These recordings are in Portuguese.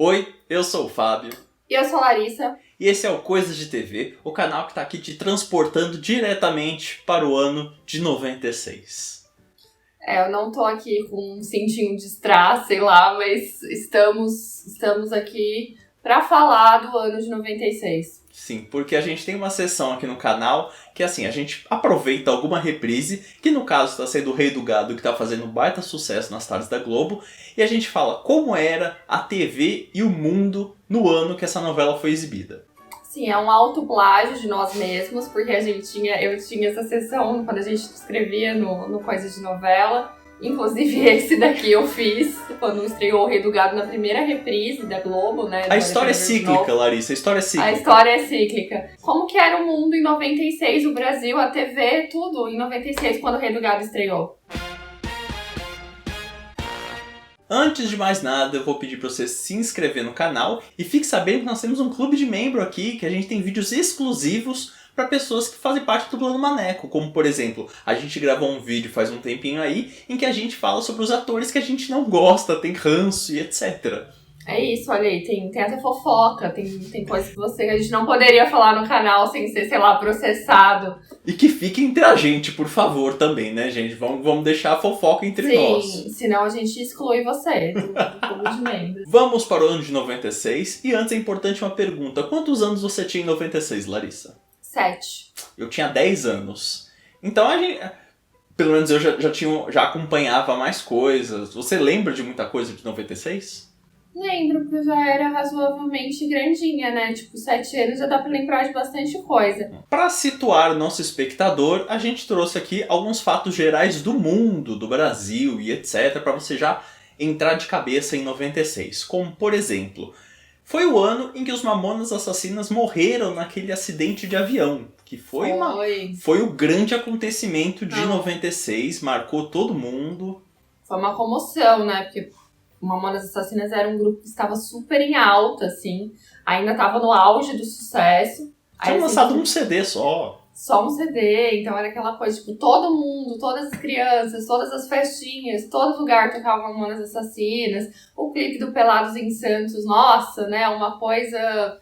Oi, eu sou o Fábio. E eu sou a Larissa. E esse é o Coisas de TV, o canal que está aqui te transportando diretamente para o ano de 96. Eu não tô aqui com um cintinho de strass, sei lá, mas estamos aqui para falar do ano de 96. Sim, porque a gente tem uma sessão aqui no canal que assim, a gente aproveita alguma reprise, que no caso está sendo o Rei do Gado, que está fazendo um baita sucesso nas tardes da Globo, e a gente fala como era a TV e o mundo no ano que essa novela foi exibida. Sim, é um autoplágio de nós mesmos, porque eu tinha essa sessão quando a gente escrevia no Coisas de Novela. Inclusive esse daqui eu fiz quando estreou o Rei do Gado na primeira reprise da Globo, né? A história é cíclica, Larissa, a história é cíclica. A história é cíclica. Como que era o mundo em 96, o Brasil, a TV, tudo em 96, quando o Rei do Gado estreou? Antes de mais nada, eu vou pedir para você se inscrever no canal e fique sabendo que nós temos um clube de membro aqui, que a gente tem vídeos exclusivos para pessoas que fazem parte do Plano Maneco, como por exemplo, a gente gravou um vídeo faz um tempinho aí, em que a gente fala sobre os atores que a gente não gosta, tem ranço e etc. É isso, olha aí, tem até fofoca, tem coisas que a gente não poderia falar no canal sem ser, sei lá, processado. E que fique entre a gente, por favor, também, né, gente? Vamos deixar a fofoca entre nós. Sim, senão a gente exclui você do clube de membros. Vamos para o ano de 96, e antes é importante uma pergunta. Quantos anos você tinha em 96, Larissa? 7. Eu tinha 10 anos. Então a gente... Pelo menos eu já acompanhava mais coisas. Você lembra de muita coisa de 96? Lembro, porque eu já era razoavelmente grandinha, né? Tipo, 7 anos já dá pra lembrar de bastante coisa. Para situar o nosso espectador, a gente trouxe aqui alguns fatos gerais do mundo, do Brasil e etc. Para você já entrar de cabeça em 96. Como, por exemplo... Foi o ano em que os Mamonas Assassinas morreram naquele acidente de avião. Que foi o grande acontecimento de 96, marcou todo mundo. Foi uma comoção, né? Porque Mamonas Assassinas era um grupo que estava super em alta, assim. Ainda estava no auge do sucesso. Tinha lançado um CD só. Só um CD, então era aquela coisa, tipo, todo mundo, todas as crianças, todas as festinhas, todo lugar tocava Mamonas Assassinas, o clipe do Pelados em Santos, nossa, né, uma coisa,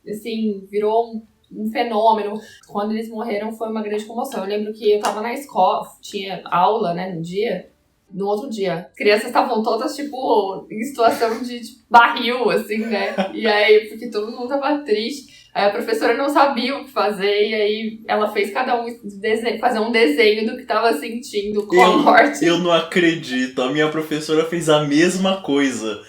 assim, virou um fenômeno. Quando eles morreram foi uma grande comoção. Eu lembro que eu tava na escola, tinha aula, né, no outro dia, as crianças estavam todas, tipo, em situação de barril, assim, né, e aí, porque todo mundo tava triste. Aí a professora não sabia o que fazer, e aí ela fez cada um fazer um desenho do que tava sentindo com a morte. Eu não acredito, a minha professora fez a mesma coisa.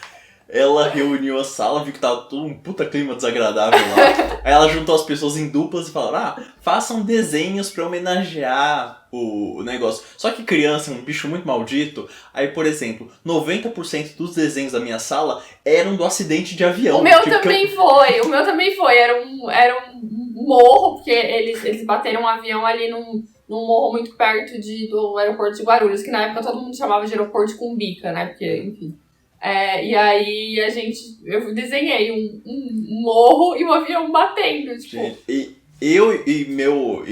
Ela reuniu a sala, viu que tava todo um puta clima desagradável lá. Aí ela juntou as pessoas em duplas e falaram, façam desenhos pra homenagear o negócio. Só que criança é um bicho muito maldito. Aí, por exemplo, 90% dos desenhos da minha sala eram do acidente de avião. O meu também foi. Era um morro, porque eles bateram um avião ali num morro muito perto do aeroporto de Guarulhos, que na época todo mundo chamava de aeroporto de Cumbica, né? Porque, enfim... e aí eu desenhei um morro e um avião batendo, tipo... Eu e meu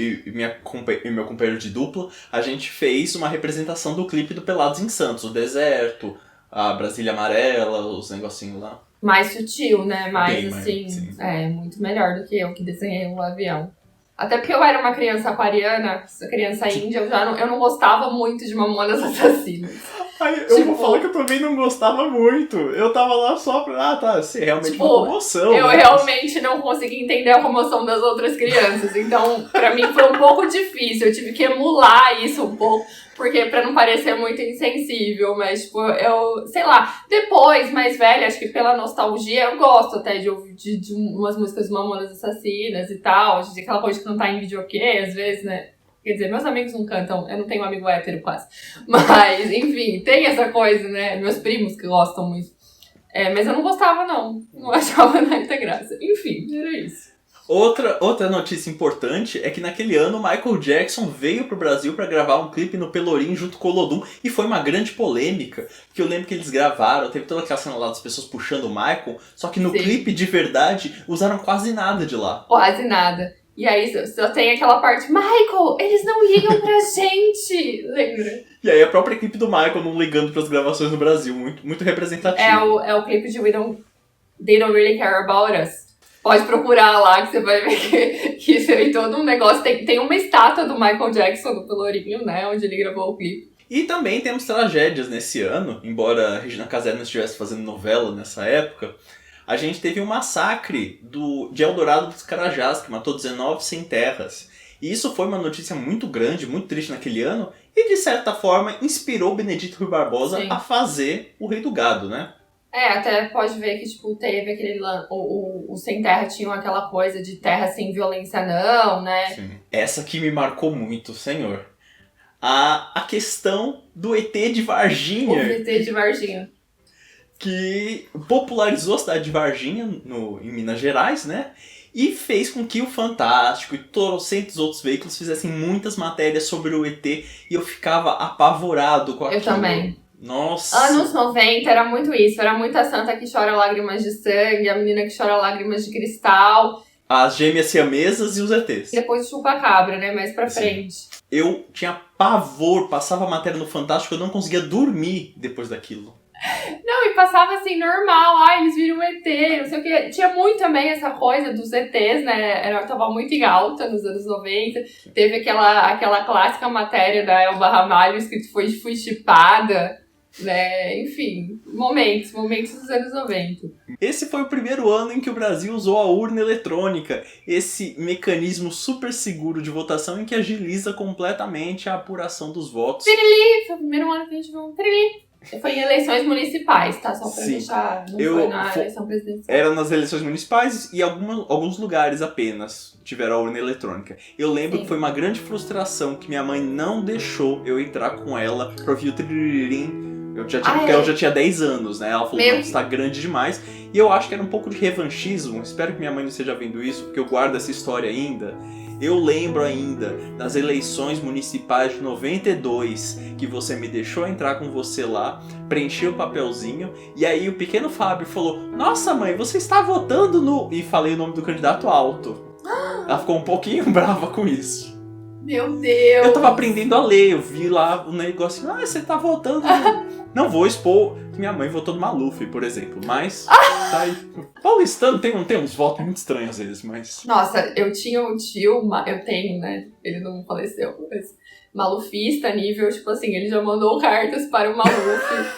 companheiro de dupla, a gente fez uma representação do clipe do Pelados em Santos, o deserto, a Brasília Amarela, os negocinhos lá. Mais sutil, né? Bem assim, mais, muito melhor do que eu que desenhei um avião. Até porque eu era uma criança aquariana, criança índia, eu não gostava muito de Mamonas Assassinas. Eu vou falar que eu também não gostava muito. Eu tava lá só pra... ser realmente uma comoção. Eu realmente não consegui entender a comoção das outras crianças. Então, pra mim foi um pouco difícil. Eu tive que emular isso um pouco, porque pra não parecer muito insensível. Mas, tipo, eu... Sei lá, depois, mais velha, acho que pela nostalgia, eu gosto até de ouvir de umas músicas de Mamonas Assassinas e tal. De aquela coisa de cantar em videokê, às vezes, né? Quer dizer, meus amigos não cantam, eu não tenho um amigo hétero quase. Mas, enfim, tem essa coisa, né? Meus primos que gostam muito. Mas eu não gostava, não. Não achava muita graça. Enfim, era isso. Outra notícia importante é que naquele ano o Michael Jackson veio pro Brasil pra gravar um clipe no Pelourinho junto com o Olodum. E foi uma grande polêmica, porque eu lembro que eles gravaram, teve toda aquela cena lá das pessoas puxando o Michael, só que no clipe de verdade usaram quase nada de lá. Quase nada. E aí só tem aquela parte, Michael, eles não ligam pra gente, lembra? E aí a própria equipe do Michael não ligando pras gravações no Brasil, muito, muito representativo. É o clipe de We Don't They Don't Really Care About Us. Pode procurar lá que você vai ver que isso aí todo um negócio. Tem uma estátua do Michael Jackson no Pelourinho, né? Onde ele gravou o clipe. E também temos tragédias nesse ano, embora a Regina Casé não estivesse fazendo novela nessa época. A gente teve um massacre de Eldorado dos Carajás, que matou 19 sem terras. E isso foi uma notícia muito grande, muito triste naquele ano, e de certa forma inspirou Benedito Rui Barbosa a fazer o Rei do Gado, né? Até pode ver que, tipo, teve aquele... O Sem Terra tinha aquela coisa de terra sem violência não, né? Sim. Essa que me marcou muito, senhor. A questão do ET de Varginha. O ET de Varginha. Que popularizou a cidade de Varginha, em Minas Gerais, né? E fez com que o Fantástico e trocentos outros veículos fizessem muitas matérias sobre o ET. E eu ficava apavorado com aquilo. Eu também. Nossa! Anos 90 era muito isso. Era muito a santa que chora lágrimas de sangue, a menina que chora lágrimas de cristal. As gêmeas siamesas e os ETs. E depois chupa-cabra, né? Mais pra frente. Eu tinha pavor, passava a matéria no Fantástico, eu não conseguia dormir depois daquilo. Não, e passava assim, normal, eles viram ET, não sei o que. Tinha muito também essa coisa dos ETs, né? Tava muito em alta nos anos 90. Teve aquela clássica matéria da Elba Ramalho escrito Fui chipada, né? Enfim, momentos dos anos 90. Esse foi o primeiro ano em que o Brasil usou a urna eletrônica, esse mecanismo super seguro de votação em que agiliza completamente a apuração dos votos. Pirili! Foi o primeiro ano que a gente viu um pirili. Foi em eleições municipais, tá? Só pra deixar... Não foi na eleição presidencial. Era nas eleições municipais e alguns lugares apenas tiveram a urna eletrônica. Eu lembro que foi uma grande frustração que minha mãe não deixou eu entrar com ela pra ouvir o tiririm. Porque eu já tinha 10 anos, né? Ela falou, não, você tá grande demais. E eu acho que era um pouco de revanchismo. Espero que minha mãe não esteja vendo isso, porque eu guardo essa história ainda. Eu lembro ainda das eleições municipais de 92, que você me deixou entrar com você lá, preenchi o papelzinho, e aí o pequeno Fábio falou, nossa mãe, você está votando no... E falei o nome do candidato alto. Ela ficou um pouquinho brava com isso. Meu Deus! Eu tava aprendendo a ler, eu vi lá o negocinho, você tá votando... Não vou expor que minha mãe votou no Maluf, por exemplo, mas tá aí. Paulistano tem uns votos muito estranhos às vezes, mas... Nossa, eu tinha um tio, eu tenho, né? Ele não faleceu, mas malufista nível, tipo assim, ele já mandou cartas para o Maluf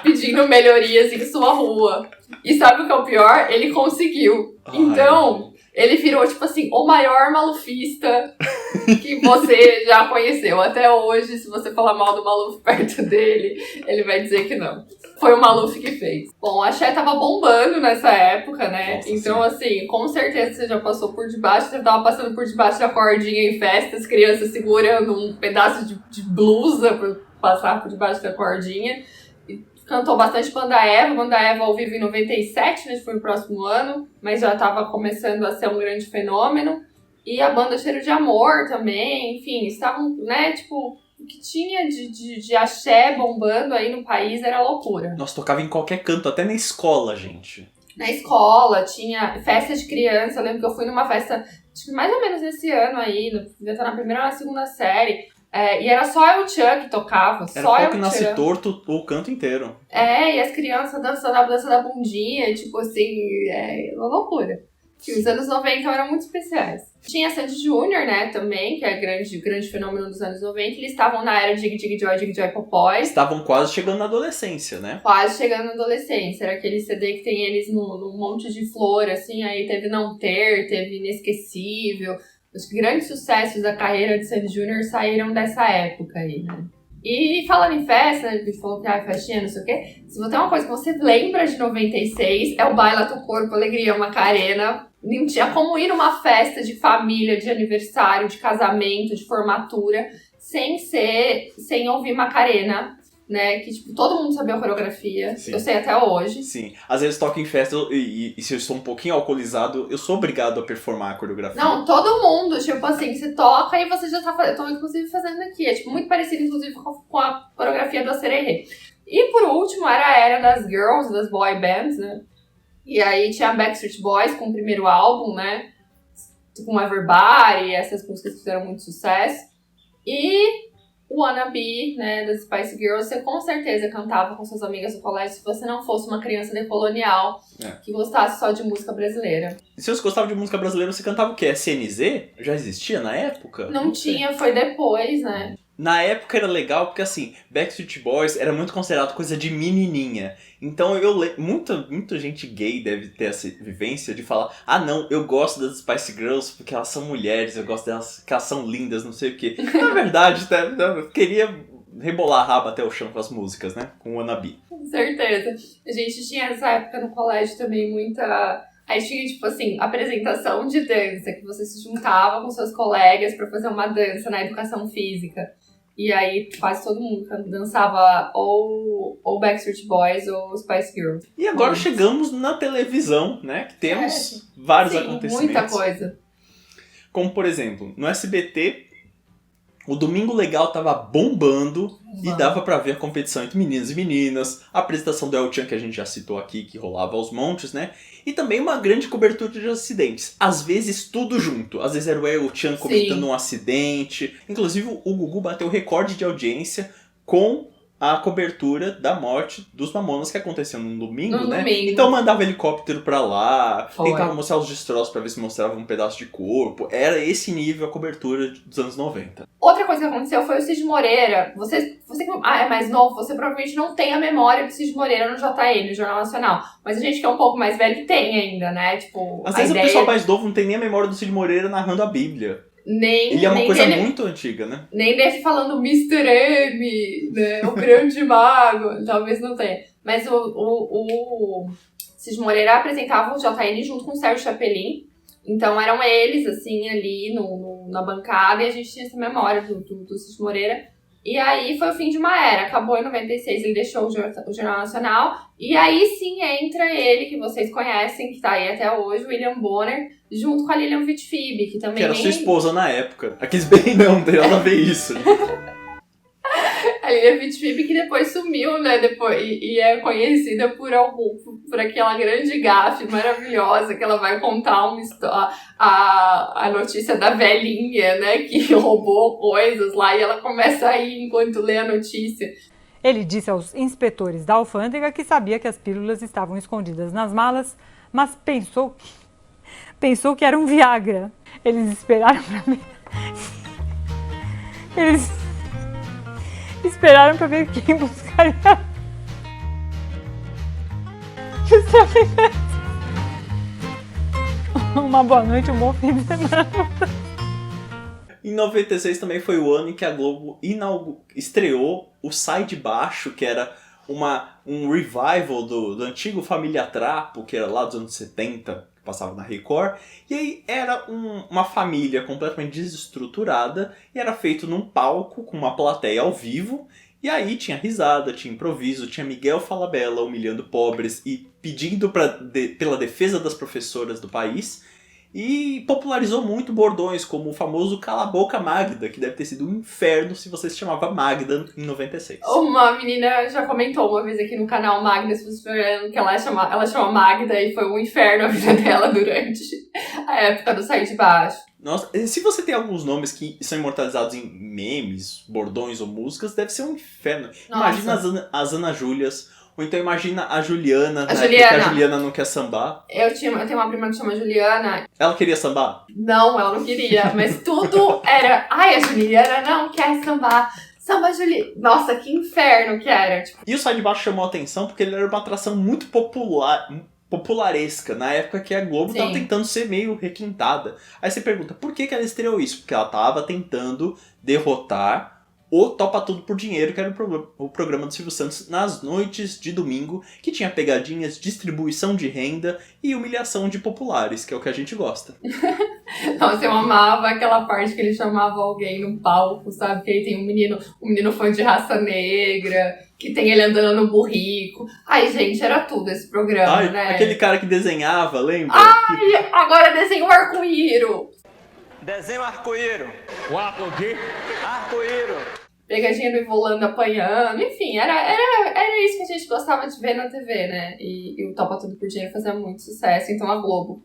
pedindo melhorias em sua rua. E sabe o que é o pior? Ele conseguiu. Então... Ele virou, tipo assim, o maior malufista que você já conheceu. Até hoje, se você falar mal do Maluf perto dele, ele vai dizer que não. Foi o Maluf que fez. Bom, a Axé tava bombando nessa época, né? Nossa, então, sim. Assim, com certeza você já passou por debaixo. Você tava passando por debaixo da cordinha em festas, crianças segurando um pedaço de blusa pra passar por debaixo da cordinha. Cantou bastante Banda Eva ao vivo em 97, né, foi no próximo ano, mas já estava começando a ser um grande fenômeno. E a banda Cheiro de Amor também, enfim, estavam, né, tipo, o que tinha de axé bombando aí no país era loucura. Nossa, tocava em qualquer canto, até na escola, gente. Na escola, tinha festa de criança, eu lembro que eu fui numa festa, acho que mais ou menos nesse ano aí, devia estar na primeira ou na segunda série. E era só eu e o Tchan que tocava, era só eu e o Tchan. Era que nasce torto o canto inteiro. E as crianças dançando a dança da bundinha, tipo assim, uma loucura. E os anos 90 eram muito especiais. Tinha Sandy Júnior, né, também, que é grande fenômeno dos anos 90. Eles estavam na era Dig Dig Joy Popói. Estavam quase chegando na adolescência, né? Quase chegando na adolescência. Era aquele CD que tem eles num monte de flor, assim, aí teve Não Ter, teve Inesquecível. Os grandes sucessos da carreira de Sandy Júnior saíram dessa época aí, né? E falando em festa, ele falou que festinha, não sei o quê. Se tem uma coisa que você lembra de 96, é o Baila Teu Corpo, Alegria, Macarena. Não tinha como ir numa festa de família, de aniversário, de casamento, de formatura, sem ouvir Macarena. Né, que tipo, todo mundo sabia a coreografia. Sim. Eu sei até hoje. Sim, às vezes toco em festa e se eu estou um pouquinho alcoolizado, eu sou obrigado a performar a coreografia. Não, todo mundo, tipo assim, você toca e você já tá fazendo. Eu tô inclusive fazendo aqui. É tipo muito parecido, inclusive, com a coreografia do Acererê. E por último, era a era das girls, das boy bands, né? E aí tinha Backstreet Boys com o primeiro álbum, né? Com Everybody, essas músicas que fizeram muito sucesso. E Wannabe, né, das Spice Girls, você com certeza cantava com suas amigas do colégio se você não fosse uma criança decolonial que gostasse só de música brasileira. E se você gostava de música brasileira, você cantava o quê? SNZ? Já existia na época? Não tinha, foi depois, né? Na época era legal porque, assim, Backstreet Boys era muito considerado coisa de menininha. Então muita gente gay deve ter essa vivência de falar: ah, não, eu gosto das Spice Girls porque elas são mulheres, eu gosto delas porque elas são lindas, não sei o quê. Na verdade, eu queria rebolar a raba até o chão com as músicas, né? Com o Wannabe. Com certeza. A gente tinha nessa época no colégio também muita... Aí tinha, tipo assim, apresentação de dança, que você se juntava com seus colegas pra fazer uma dança na educação física. E aí quase todo mundo dançava ou Backstreet Boys ou Spice Girls. E agora chegamos na televisão, né? Que temos vários acontecimentos. Muita coisa. Como, por exemplo, no SBT, o Domingo Legal tava bombando e dava pra ver a competição entre meninos e meninas, a apresentação do El Chan, que a gente já citou aqui, que rolava aos montes, né? E também uma grande cobertura de acidentes. Às vezes tudo junto. Às vezes era o El Chan comentando um acidente. Inclusive o Gugu bateu recorde de audiência com a cobertura da morte dos Mamonas, que aconteceu no domingo, né? Então mandava helicóptero pra lá, tentava mostrar os destroços pra ver se mostrava um pedaço de corpo. Era esse nível a cobertura dos anos 90. Outra coisa que aconteceu foi o Cid Moreira. Você que é mais novo, você provavelmente não tem a memória do Cid Moreira no JN, no Jornal Nacional. Mas a gente que é um pouco mais velho tem ainda, né? Tipo, às vezes o pessoal mais novo não tem nem a memória do Cid Moreira narrando a Bíblia. Ele é uma coisa muito antiga, né? Nem dele falando Mr. M, né? O grande mago. Talvez não tenha. Mas o Cid Moreira apresentava o JN junto com o Sérgio Chapelin. Então eram eles, assim, ali na bancada. E a gente tinha essa memória do Cid Moreira. E aí foi o fim de uma era. Acabou em 96, ele deixou o Jornal Nacional. E aí sim entra ele, que vocês conhecem, que tá aí até hoje, William Bonner, junto com a Lilian Vitfib, que também... Que era sua esposa na época. Aqueles bem não tem nada a ver isso. A Lilian Vitfib, que depois sumiu, né? E é conhecida por aquela grande gafe maravilhosa que ela vai contar uma história, a notícia da velhinha, né? Que roubou coisas lá e ela começa a ir enquanto lê a notícia. Ele disse aos inspetores da alfândega que sabia que as pílulas estavam escondidas nas malas, mas pensou que era um Viagra. Eles esperaram pra ver. Esperaram pra ver quem buscaria. Uma boa noite, um bom fim de semana. Em 96 também foi o ano em que a Globo estreou o Sai de Baixo, que era um revival do antigo Família Trapo, que era lá dos anos 70, que passava na Record. E aí era uma família completamente desestruturada e era feito num palco com uma plateia ao vivo. E aí tinha risada, tinha improviso, tinha Miguel Falabella humilhando pobres e pedindo pela defesa das professoras do país. E popularizou muito bordões, como o famoso Cala a Boca Magda, que deve ter sido um inferno se você se chamava Magda em 96. Uma menina já comentou uma vez aqui no canal Magda, se você for que ela chama Magda e foi um inferno a vida dela durante a época do Sai de Baixo. Nossa, se você tem alguns nomes que são imortalizados em memes, bordões ou músicas, deve ser um inferno. Nossa. Imagina as Ana Júlias, ou então imagina a Juliana, que a Juliana não quer sambar. Eu tenho uma prima que chama Juliana. Ela queria sambar? Não, ela não queria, mas tudo era... Ai, a Juliana não quer sambar. Samba Juliana. Nossa, que inferno que era. Tipo... E o Sai de Baixo chamou a atenção porque ele era uma atração muito popularesca, na época que a Globo estava tentando ser meio requintada. Aí você pergunta, por que ela estreou isso? Porque ela estava tentando derrotar o Topa Tudo por Dinheiro, que era o programa do Silvio Santos nas noites de domingo, que tinha pegadinhas, distribuição de renda e humilhação de populares, que é o que a gente gosta. Nossa, eu amava aquela parte que ele chamava alguém no palco, sabe? Que aí tem um menino fã de raça negra, que tem ele andando no burrico. Ai, gente, era tudo esse programa, né? Aquele cara que desenhava, lembra? Ai, agora desenha o arco-íro. Desenho arco-íro. O arco-íro? Arco-íro. Pegadinha do Ivolando apanhando, enfim, era isso que a gente gostava de ver na TV, né? E o Topa Tudo por Dinheiro fazia muito sucesso, então a Globo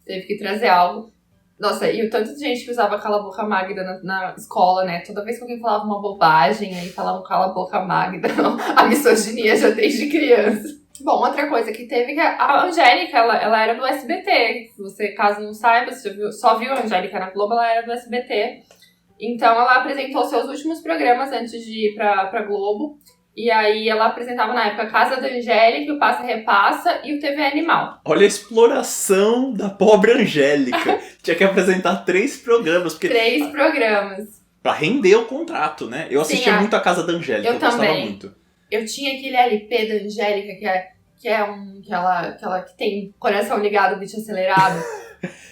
teve que trazer algo Nossa, e o tanto de gente que usava Cala a Boca Magda na escola, né? Toda vez que alguém falava uma bobagem, aí falavam Cala a Boca Magda. A misoginia já desde criança. Bom, outra coisa que teve que a Angélica, ela era do SBT. Você, caso não saiba, você só viu a Angélica na Globo, ela era do SBT. Então ela apresentou seus últimos programas antes de ir pra Globo. E aí ela apresentava na época Casa da Angélica, o Passa Repassa e o TV Animal. Olha a exploração da pobre Angélica. Tinha que apresentar 3 programas. Porque 3 programas. Pra render o contrato, né? Eu assistia muito a Casa da Angélica, eu gostava muito. Eu tinha aquele LP da Angélica, aquela que tem coração ligado, bicho acelerado.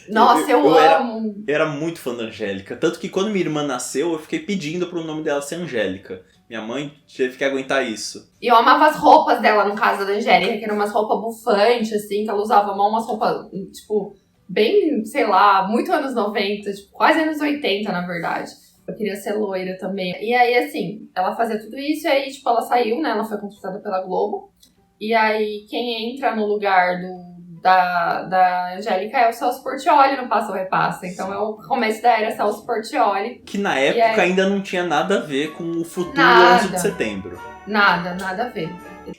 Nossa, eu amo! Eu era muito fã da Angélica. Tanto que quando minha irmã nasceu, eu fiquei pedindo pro nome dela ser Angélica. Minha mãe teve que aguentar isso. E eu amava as roupas dela no caso da Angélica, que eram umas roupas bufantes, assim, que ela usava umas roupas, tipo, bem, sei lá, muito anos 90, tipo, quase anos 80, na verdade. Eu queria ser loira também. E aí, assim, ela fazia tudo isso e aí, tipo, ela saiu, né? Ela foi contratada pela Globo. E aí, quem entra no lugar da Angélica é o Celso Portiolli no Passa ou Repassa. Então, é o começo da era Celso Portiolli. Que na época ainda não tinha nada a ver com o futuro 11 de setembro. Nada a ver.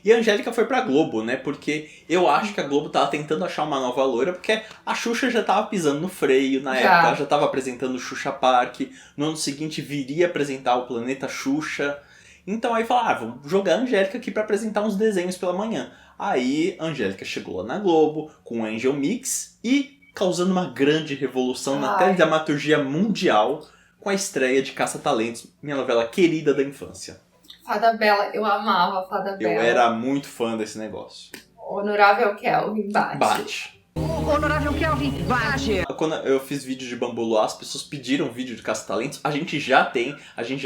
E a Angélica foi pra Globo, né? Porque eu acho que a Globo tava tentando achar uma nova loira, porque a Xuxa já tava pisando no freio na época, ela já tava apresentando o Xuxa Park, no ano seguinte viria apresentar o Planeta Xuxa. Então aí falaram, vamos jogar a Angélica aqui pra apresentar uns desenhos pela manhã. Aí a Angélica chegou lá na Globo, com o Angel Mix, e causando uma grande revolução na teledramaturgia mundial, com a estreia de Caça-Talentos, minha novela querida da infância. Fada Bela, eu amava Fada Bela. Eu era muito fã desse negócio. Honorável Kelvin, bate. Honorável Kelvin, bate. Quando eu fiz vídeo de Bambolô, as pessoas pediram vídeo de Caça-Talentos. A gente já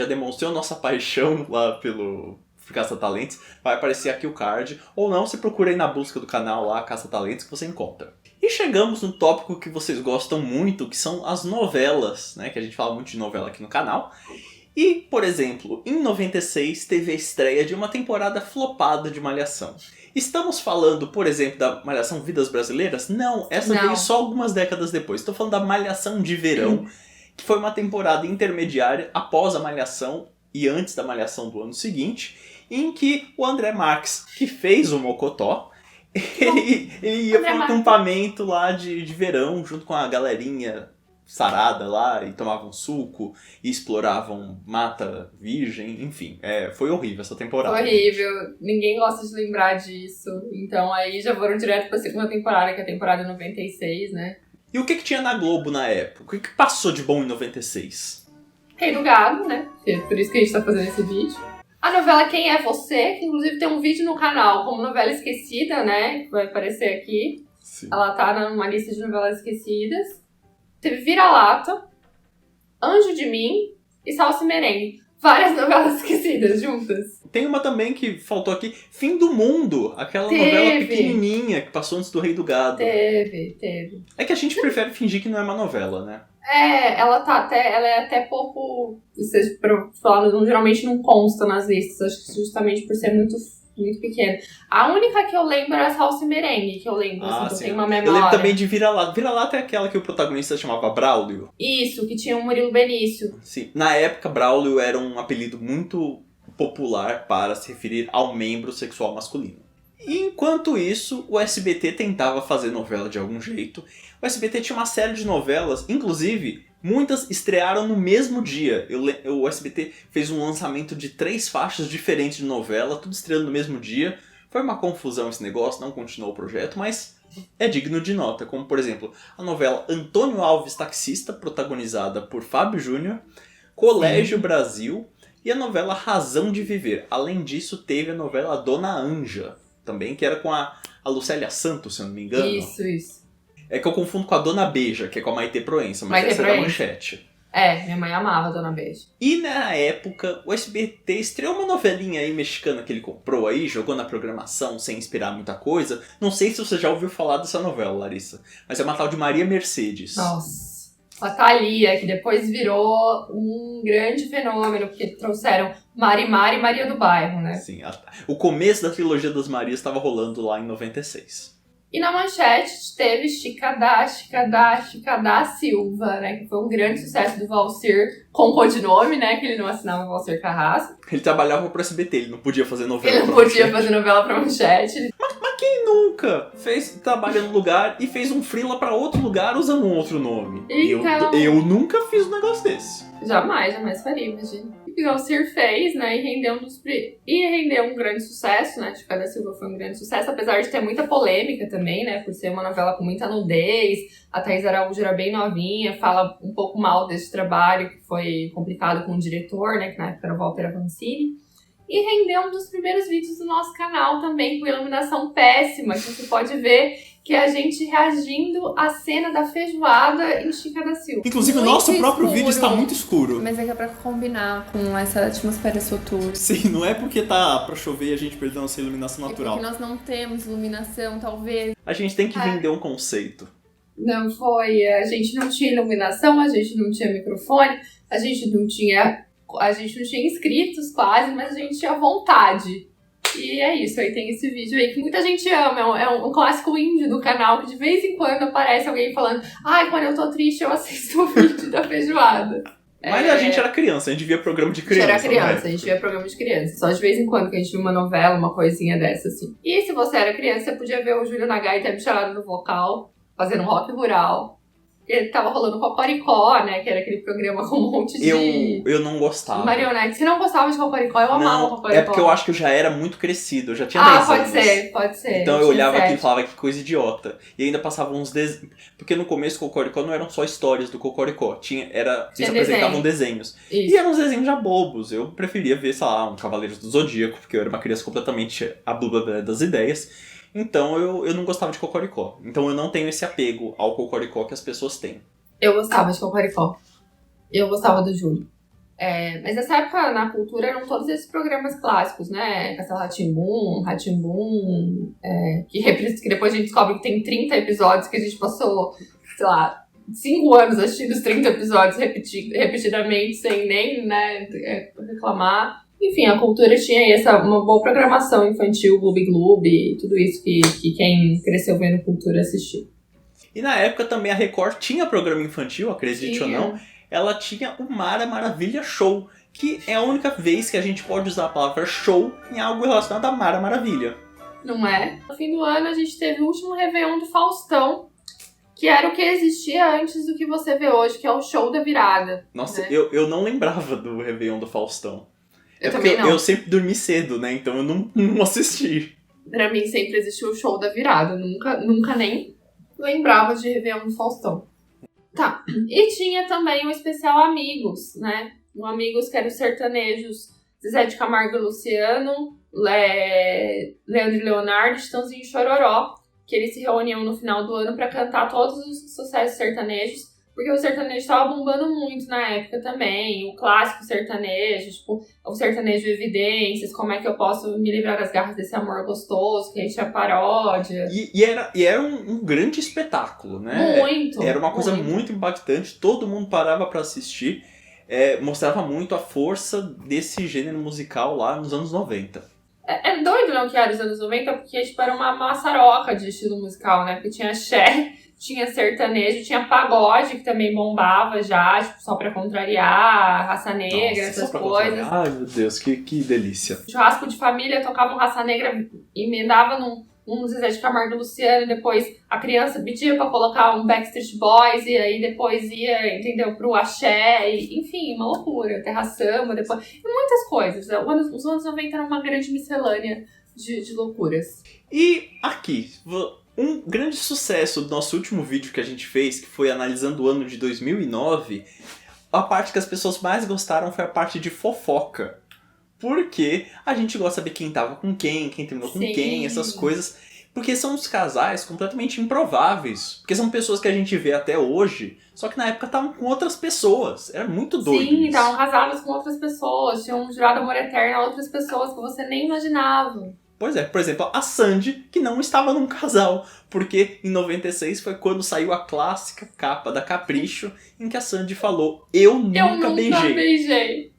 demonstrou nossa paixão lá pelo Caça-Talentos. Vai aparecer aqui o card. Ou não, você procura aí na busca do canal lá, Caça-Talentos, que você encontra. E chegamos no tópico que vocês gostam muito, que são as novelas, né? Que a gente fala muito de novela aqui no canal. E, por exemplo, em 96 teve a estreia de uma temporada flopada de Malhação. Estamos falando, por exemplo, da Malhação Vidas Brasileiras? Não, essa veio só algumas décadas depois. Estou falando da Malhação de Verão, que foi uma temporada intermediária após a Malhação e antes da Malhação do ano seguinte, em que o André Marques, que fez o Mocotó, ele ia para um acampamento lá de verão, junto com a galerinha sarada lá, e tomavam suco, e exploravam mata virgem, enfim. Foi horrível essa temporada. Horrível, ninguém gosta de lembrar disso. Então aí já foram direto pra segunda temporada, que é a temporada 96, né? E o que tinha na Globo na época? O que passou de bom em 96? Rei do Gado, né? Por isso que a gente tá fazendo esse vídeo. A novela Quem é Você, que inclusive tem um vídeo no canal como novela esquecida, né? Que vai aparecer aqui. Sim. Ela tá numa lista de novelas esquecidas. Teve Vira-Lata, Anjo de Mim e Salsa e Merengue. Várias novelas esquecidas juntas. Tem uma também que faltou aqui, Fim do Mundo. Aquela novela pequenininha que passou antes do Rei do Gado. Teve. É que a gente prefere fingir que não é uma novela, né? Ela é até pouco... geralmente não consta nas listas. Acho que justamente por ser muito pequeno. A única que eu lembro é a Salsa e Merengue, que eu lembro, assim, que eu tenho uma memória. Eu lembro também de Vira-Lata. Vira-Lata é aquela que o protagonista chamava Braulio. Isso, que tinha o Murilo Benício. Sim. Na época, Braulio era um apelido muito popular para se referir ao membro sexual masculino. E enquanto isso, o SBT tentava fazer novela de algum jeito. O SBT tinha uma série de novelas, inclusive, muitas estrearam no mesmo dia. O SBT fez um lançamento de 3 faixas diferentes de novela, tudo estreando no mesmo dia. Foi uma confusão esse negócio, não continuou o projeto, mas é digno de nota. Como, por exemplo, a novela Antônio Alves Taxista, protagonizada por Fábio Júnior, Colégio Brasil e a novela Razão de Viver. Além disso, teve a novela Dona Anja, também, que era com a Lucélia Santos, se eu não me engano. Isso. É que eu confundo com a Dona Beija, que é com a Maitê Proença, mas Maitê essa Proença. é da Manchete. Minha mãe amava a Dona Beija. E na época, o SBT estreou uma novelinha aí mexicana que ele comprou aí, jogou na programação sem esperar muita coisa. Não sei se você já ouviu falar dessa novela, Larissa, mas é uma tal de Maria Mercedes. Nossa. A Thalia, que depois virou um grande fenômeno, porque trouxeram Marimar e Maria do Bairro, né? Sim, o começo da trilogia das Marias estava rolando lá em 96. E na manchete teve Chicadá Silva, né? Que foi um grande sucesso do Valcir, com codinome, né? Que ele não assinava Valcir Carrasco. Ele trabalhava pro SBT, ele não podia fazer novela. Ele não podia fazer novela pra manchete. Mas quem nunca trabalha num lugar e fez um freela pra outro lugar usando um outro nome? Então... Eu nunca fiz um negócio desse. Jamais faria, imagina. O Valcir fez, né, e rendeu um grande sucesso, né, Chicadá Silva foi um grande sucesso, apesar de ter muita polêmica também, né, por ser uma novela com muita nudez. A Thaís Araújo era bem novinha, fala um pouco mal desse trabalho, que foi complicado com o diretor, né, que na época era o Walter Avancini. E rendeu um dos primeiros vídeos do nosso canal também, com iluminação péssima, que você pode ver que é a gente reagindo à cena da feijoada em Chicadá Silva. Inclusive, o nosso próprio vídeo está muito escuro. Mas é que é pra combinar com essa atmosfera soturna. Sim, não é porque tá pra chover e a gente perdeu nossa iluminação natural. É porque nós não temos iluminação, talvez. A gente tem que vender um conceito. Não foi, a gente não tinha iluminação, a gente não tinha microfone, a gente não tinha inscritos quase, mas a gente tinha vontade. E é isso, aí tem esse vídeo aí que muita gente ama, é um clássico indie do canal, que de vez em quando aparece alguém falando quando eu tô triste eu assisto o vídeo da feijoada. Mas a gente era criança, a gente via programa de criança. A gente via programa de criança. Só de vez em quando que a gente via uma novela, uma coisinha dessa, assim. E se você era criança, você podia ver o Júlio Nagai ter me chamado no vocal, fazendo rock rural. Ele tava rolando Cocoricó, né? Que era aquele programa com um monte de... Eu não gostava. Marionete. Você não gostava de Cocoricó? Eu amava Cocoricó. É porque eu acho que eu já era muito crescido. Eu já tinha 10 anos. Pode ser. Então eu olhava aquilo e falava que coisa idiota. E ainda passava uns desenhos. Porque no começo o Cocoricó não eram só histórias do Cocoricó. Eles apresentavam desenhos. Isso. E eram uns desenhos já bobos. Eu preferia ver, sei lá, um Cavaleiros do Zodíaco. Porque eu era uma criança completamente a blá das ideias. Então eu não gostava de Cocoricó. Então eu não tenho esse apego ao Cocoricó que as pessoas têm. Eu gostava de Cocoricó. Eu gostava do Júlio. Mas nessa época, na cultura, eram todos esses programas clássicos, né? Castelo Rá-Tim-Bum, que depois a gente descobre que tem 30 episódios, que a gente passou, sei lá, 5 anos assistindo os 30 episódios repetidamente, sem nem, né, reclamar. Enfim, a cultura tinha uma boa programação infantil, Gloob, tudo isso que quem cresceu vendo cultura assistiu. E na época também a Record tinha programa infantil, acredite ou não, ela tinha o Mara Maravilha Show, que é a única vez que a gente pode usar a palavra show em algo relacionado a Mara Maravilha. Não é? No fim do ano a gente teve o último Réveillon do Faustão, que era o que existia antes do que você vê hoje, que é o show da virada. Nossa, né? eu não lembrava do Réveillon do Faustão. Eu também não. Eu sempre dormi cedo, né? Então eu não assisti. Pra mim sempre existiu o show da virada. Nunca nem lembrava de Réveillon do Faustão. Tá. E tinha também o especial Amigos, né? O Amigos que eram os sertanejos Zezé de Camargo e Luciano, Leandro e Leonardo, Chitãozinho e Chororó, que eles se reuniam no final do ano pra cantar todos os sucessos sertanejos. Porque o sertanejo tava bombando muito na época também. O clássico sertanejo, tipo, o sertanejo Evidências, como é que eu posso me livrar das garras desse amor gostoso, que a gente tinha paródia. E era um grande espetáculo, né? Muito. Era uma coisa muito impactante, todo mundo parava pra assistir. Mostrava muito a força desse gênero musical lá nos anos 90. É doido, não, que era os anos 90, porque tipo, era uma maçaroca de estilo musical, né? Porque tinha axé, tinha sertanejo, tinha pagode, que também bombava já, tipo, só pra contrariar, raça negra, essas coisas. Ai, meu Deus, que delícia. Churrasco de família, tocava um raça negra, emendava num Zezé de Camargo e Luciano, e depois a criança pedia pra colocar um Backstreet Boys, e aí depois ia, entendeu, pro axé, enfim, uma loucura, Terra Samba, depois, e muitas coisas. Os anos 90 eram uma grande miscelânea de loucuras. E aqui, um grande sucesso do nosso último vídeo que a gente fez, que foi analisando o ano de 2009, a parte que as pessoas mais gostaram foi a parte de fofoca. Porque a gente gosta de saber quem tava com quem terminou com quem, essas coisas. Porque são uns casais completamente improváveis. Porque são pessoas que a gente vê até hoje, só que na época estavam com outras pessoas. Era muito doido. Sim, isso. estavam casadas com outras pessoas, tinham jurado amor eterno a outras pessoas que você nem imaginava. Pois é, por exemplo, a Sandy, que não estava num casal, porque em 96 foi quando saiu a clássica capa da Capricho, em que a Sandy falou, eu nunca beijei.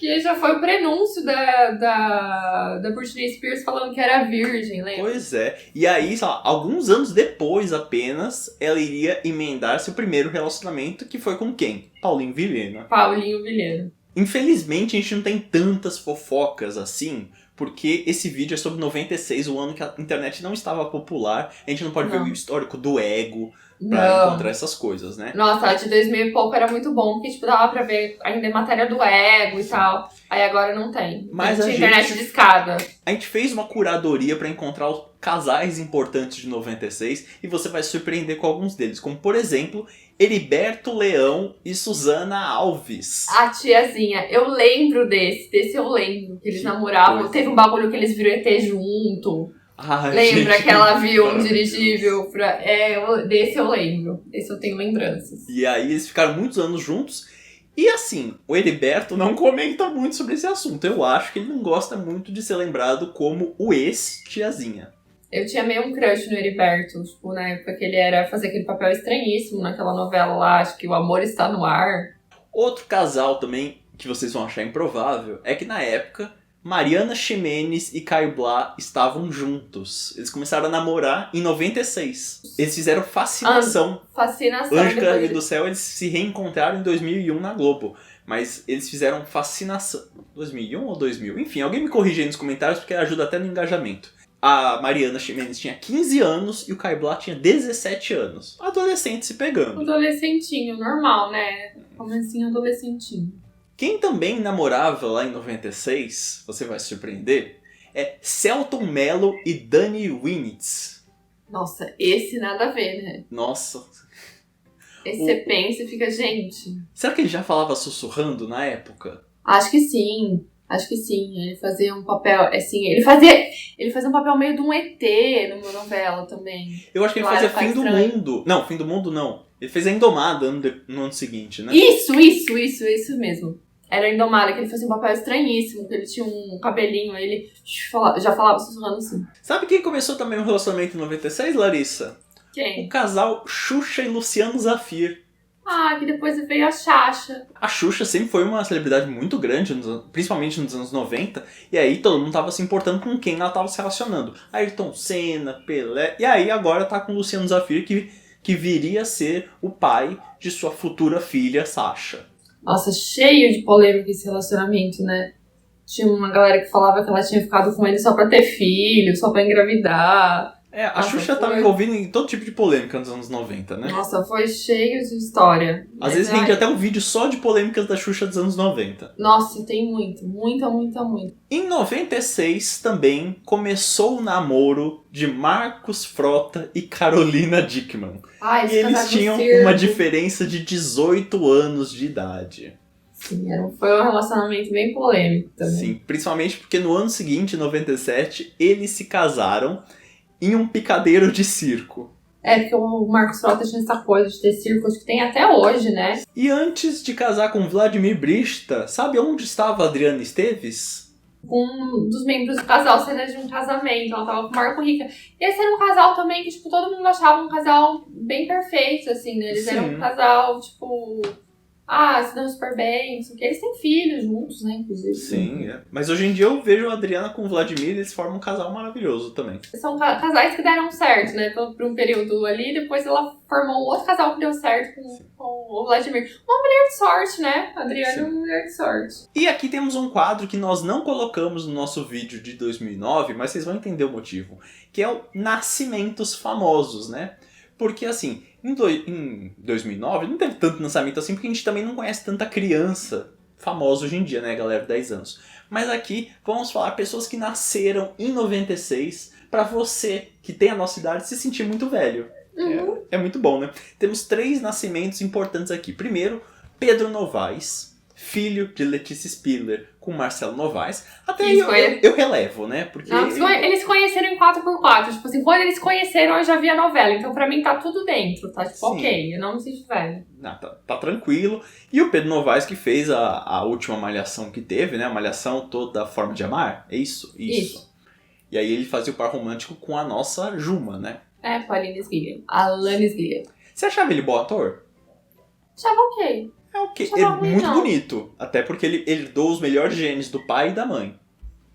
Que já foi o prenúncio da Britney Spears falando que era virgem, lembra? Pois é. E aí, sei lá, alguns anos depois apenas, ela iria emendar seu primeiro relacionamento, que foi com quem? Paulinho Vilhena. Paulinho Vilhena. Infelizmente, a gente não tem tantas fofocas assim, porque esse vídeo é sobre 96, o ano que a internet não estava popular. A gente não pode ver o histórico do ego pra encontrar essas coisas, né? Nossa, a de 2000 e pouco era muito bom, porque tipo, dava pra ver ainda matéria do ego e tal. Aí agora não tem. Mas tinha internet de escada. A gente fez uma curadoria pra encontrar os casais importantes de 96 e você vai se surpreender com alguns deles, como por exemplo, Heriberto Leão e Suzana Alves. A tiazinha, eu lembro desse eu lembro, que eles namoravam. coisa. Teve um bagulho que eles viram ET junto. Ai, Lembra gente, que ela viu um maravilhoso. dirigível? Desse eu lembro. Desse eu tenho lembranças. E aí eles ficaram muitos anos juntos. E assim, o Heriberto não comenta muito sobre esse assunto. Eu acho que ele não gosta muito de ser lembrado como o ex-tiazinha. Eu tinha meio um crush no Heriberto, tipo, na época que ele era fazer aquele papel estranhíssimo naquela novela lá, acho que O Amor Está no Ar. Outro casal também que vocês vão achar improvável é que na época Mariana Ximenes e Caio Blá estavam juntos. Eles começaram a namorar em 96. Eles fizeram Fascinação. Fascinação. Anjo depois Caído de- do Céu, eles se reencontraram em 2001 na Globo. Mas eles fizeram Fascinação. 2001 ou 2000? Enfim, alguém me corrige aí nos comentários porque ajuda até no engajamento. A Mariana Ximenes tinha 15 anos e o Caio Blá tinha 17 anos. Adolescente se pegando. Adolescentinho, normal, né? Comecinho adolescentinho. Quem também namorava lá em 96, você vai se surpreender, é Celton Mello e Dani Winitz. Nossa, esse nada a ver, né? Nossa, Esse você pensa e fica, gente... será que ele já falava sussurrando na época? Acho que sim. Acho que sim. Ele fazia um papel, assim, ele fazia um papel meio de um ET numa novela também. Eu acho que ele Claro, fazia faz Fim do estranho. Mundo. Não, Fim do Mundo não. Ele fez a Indomada no ano seguinte, né? Isso mesmo. Era o Indomada, que ele fazia um papel estranhíssimo, que ele tinha um cabelinho, aí ele já falava sussurrando assim. Sabe quem começou também um relacionamento em 96, Larissa? O Quem? casal Xuxa e Luciano Zafir. Ah, que depois veio a Xaxa. A Xuxa sempre foi uma celebridade muito grande, principalmente nos anos 90, e aí todo mundo tava se importando com quem ela tava se relacionando. Ayrton Senna, Pelé, e aí agora tá com o Luciano Zafir, que viria a ser o pai de sua futura filha, Sasha. Nossa, cheio de polêmica esse relacionamento, né? Tinha uma galera que falava que ela tinha ficado com ele só pra ter filho, só pra engravidar. É, a Nossa, Xuxa tava foi- envolvida em todo tipo de polêmica nos anos 90, né? Nossa, foi cheio de história. Às Mas, vezes rende ai, até um vídeo só de polêmicas da Xuxa dos anos 90. Nossa, tem muita. Em 96 também começou o namoro de Marcos Frota e Carolina Dickmann. Ai, E eles casaram no tinham circo. uma diferença de 18 anos de idade. Sim, foi um relacionamento bem polêmico também. Sim, principalmente porque no ano seguinte, em 97, eles se casaram em um picadeiro de circo. É, porque o Marcos Frota tinha essa coisa de ter circos que tem até hoje, né? E antes de casar com Vladimir Brista, sabe onde estava a Adriana Esteves? Com um dos membros do casal, cena de um casamento, ela tava com o Marco Rica. E esse era um casal também que, tipo, todo mundo achava um casal bem perfeito, assim, né? Eles eram Sim. um casal, tipo... Ah, se dão super bem, não sei o que. Eles têm filhos juntos, né, inclusive. Sim, é. Mas hoje em dia eu vejo a Adriana com o Vladimir e eles formam um casal maravilhoso também. São casais que deram certo, né, por um período ali. Depois ela formou um outro casal que deu certo com o Vladimir. Uma mulher de sorte, né? A Adriana é uma mulher de sorte. E aqui temos um quadro que nós não colocamos no nosso vídeo de 2009, mas vocês vão entender o motivo. Que é o Nascimentos Famosos, né? Porque assim, em 2009 não teve tanto lançamento assim, porque a gente também não conhece tanta criança famosa hoje em dia, né, galera, 10 anos. Mas aqui vamos falar pessoas que nasceram em 96, pra você que tem a nossa idade se sentir muito velho. Uhum. É muito bom, né? Temos 3 nascimentos importantes aqui. Primeiro, Pedro Novaes, filho de Letícia Spiller com Marcelo Novaes. Até aí eu relevo, né? Porque Não, eles se conheceram em 4x4. Tipo assim, quando eles se conheceram, eu já vi a novela. Então, pra mim, tá tudo dentro. Tá tipo, Sim. ok, eu não me sinto velho. Não, tá tranquilo. E o Pedro Novaes que fez a última malhação que teve, né? A malhação toda a forma de amar. É isso? Isso. E aí ele fazia o par romântico com a nossa Juma, né? É, com a Aline Sglia. Alanis Sglia. Você achava ele bom ator? Achava ok. É ok, Não achava é ruim, muito não. bonito. Até porque ele herdou os melhores genes do pai e da mãe.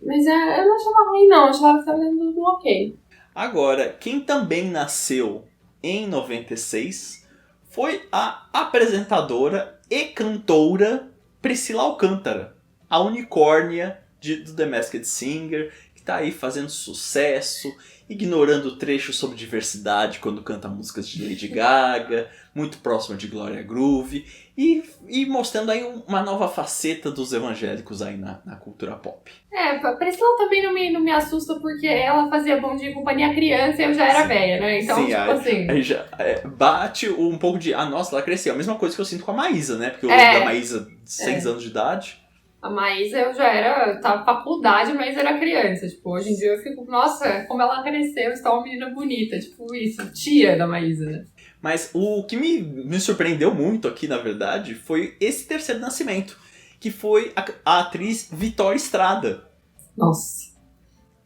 Mas eu não achava ruim, não. Eu achava que tava tudo ok. Agora, quem também nasceu em 96 foi a apresentadora e cantora Priscila Alcântara, a unicórnia do The Masked Singer, que tá aí fazendo sucesso, ignorando trechos sobre diversidade quando canta músicas de Lady Gaga, muito próxima de Gloria Groove, e mostrando aí uma nova faceta dos evangélicos aí na cultura pop. A Priscila também não me assusta porque ela fazia Bom Dia e Companhia criança e eu já era velha, né? Então, Sim, assim... Aí já bate um pouco de... nossa, ela cresceu. A mesma coisa que eu sinto com a Maísa, né? Porque eu lembro da Maísa de 6 anos de idade. A Maísa eu já tava faculdade, mas era criança. Tipo, hoje em dia eu fico, nossa, como ela cresceu, está uma menina bonita. Tipo, isso, tia da Maísa, né? Mas o que me surpreendeu muito aqui, na verdade, foi esse terceiro nascimento, que foi a atriz Vitória Estrada. Nossa.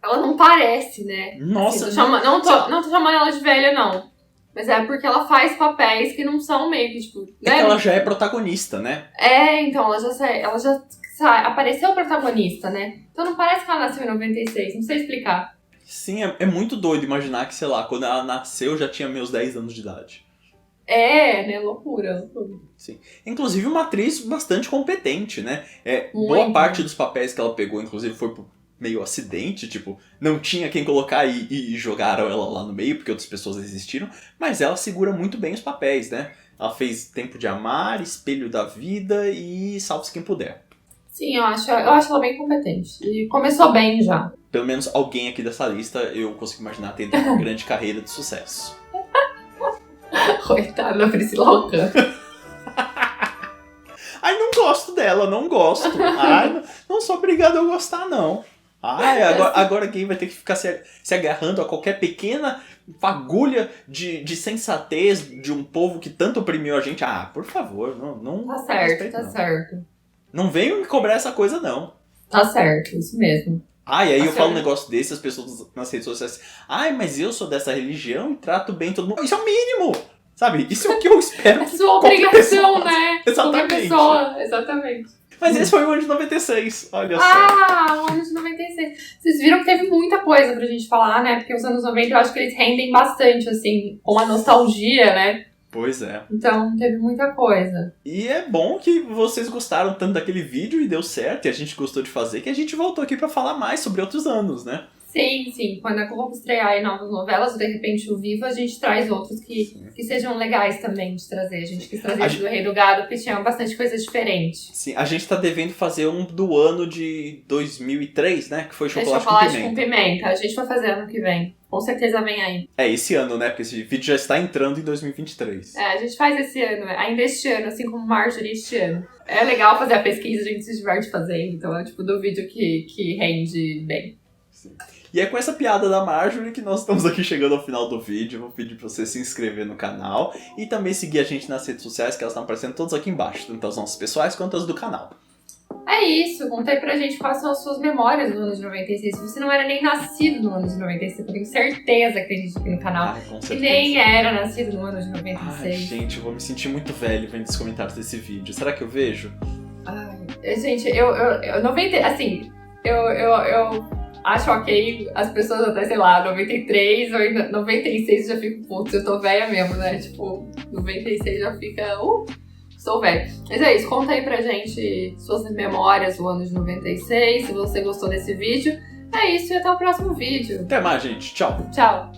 Ela não parece, né? Nossa. Assim, não tô chamando ela de velha, não. Mas é porque ela faz papéis que não são meio que, tipo... É que ela já é protagonista, né? Então, ela já apareceu protagonista, né? Então não parece que ela nasceu em 96, não sei explicar. Sim, é muito doido imaginar que, sei lá, quando ela nasceu já tinha meus 10 anos de idade. Né? Loucura. Sim. Inclusive uma atriz bastante competente, né? Boa Muito. parte dos papéis que ela pegou, inclusive, foi por meio acidente, tipo, não tinha quem colocar e jogaram ela lá no meio, porque outras pessoas existiram, mas ela segura muito bem os papéis, né? Ela fez Tempo de Amar, Espelho da Vida e Salve-se Quem Puder. Sim, eu acho ela bem competente. E começou bem já. Pelo menos alguém aqui dessa lista eu consigo imaginar tendo uma grande carreira de sucesso. Coitada da Priscila Alcântara. Ai, não gosto dela, não gosto. Ai, não sou obrigado a gostar, não. Ai, agora quem vai ter que ficar se agarrando a qualquer pequena fagulha de sensatez de um povo que tanto oprimiu a gente. Ah, por favor, não. Tá certo, respeito, tá não. certo. Não venham me cobrar essa coisa, não. Tá certo, isso mesmo. E aí Tá eu falo um certo. negócio desse, as pessoas nas redes sociais, mas eu sou dessa religião e trato bem todo mundo. Isso é o mínimo, sabe? Isso é o que eu espero. É sua qualquer obrigação, pessoa- né? Exatamente. Qualquer pessoa, exatamente. Mas esse foi o ano de 96, olha só. O ano de 96. Vocês viram que teve muita coisa pra gente falar, né? Porque os anos 90 eu acho que eles rendem bastante, assim, com a nostalgia, né? Pois é. Então, teve muita coisa. E é bom que vocês gostaram tanto daquele vídeo e deu certo, e a gente gostou de fazer, que a gente voltou aqui pra falar mais sobre outros anos, né? Sim. Quando a Globo estrear aí novas novelas, de repente o Viva, a gente traz outros que sejam legais também de trazer. A gente quis trazer esse do Rei do Gado, porque tinha bastante coisas diferentes. Sim, a gente tá devendo fazer um do ano de 2003, né? Que foi Chocolate com Pimenta. A gente vai fazer ano que vem. Com certeza vem aí. Esse ano, né? Porque esse vídeo já está entrando em 2023. A gente faz esse ano, ainda este ano, assim como Marjorie este ano. É legal fazer a pesquisa, a gente se diverte fazendo. Então é tipo do vídeo que rende bem. Sim. E é com essa piada da Marjorie que nós estamos aqui chegando ao final do vídeo. Vou pedir pra você se inscrever no canal e também seguir a gente nas redes sociais, que elas estão aparecendo todas aqui embaixo, tanto as nossas pessoais quanto as do canal. É isso, conta aí pra gente quais são as suas memórias do ano de 96. Se você não era nem nascido no ano de 96, eu tenho certeza que tem gente aqui no canal Com que certeza. nem era nascido no ano de 96. Gente, eu vou me sentir muito velho vendo os comentários desse vídeo. Será que eu vejo? Gente, eu acho ok as pessoas até, sei lá, 93 ou 96 já fico, putz, eu tô velha mesmo, né? Tipo, 96 já fica, sou velha. Mas é isso, conta aí pra gente suas memórias do ano de 96, se você gostou desse vídeo. É isso e até o próximo vídeo. Até mais, gente. Tchau. Tchau.